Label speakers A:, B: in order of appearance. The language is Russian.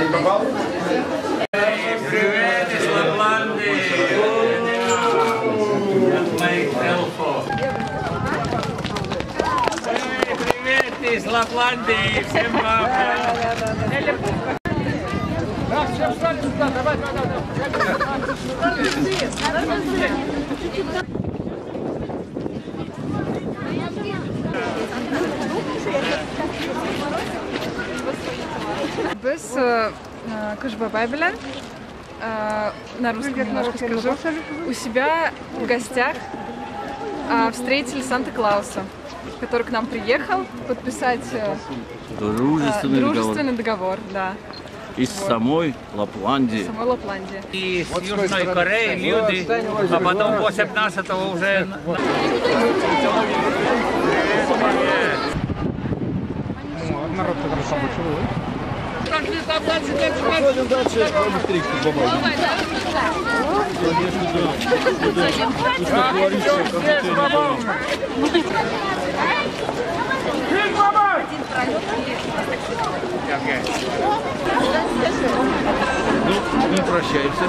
A: Привет из Лапландии. Привет из Лапландии. Всем вам. Все встали сюда, давай.
B: Biz Кыш-Бабай белән, на русском немножко скажу, у себя в гостях встретили Санта-Клауса, который к нам приехал подписать дружественный договор, да.
C: Из самой Лапландии.
B: Самой Лапландии.
A: Из Южной Кореи люди, а потом по 17-го уже...
D: Народ-то хорошо большой.
A: Пошли там дальше,
D: Пойдем дальше, электричку бабай.
C: Ну, мы прощаемся.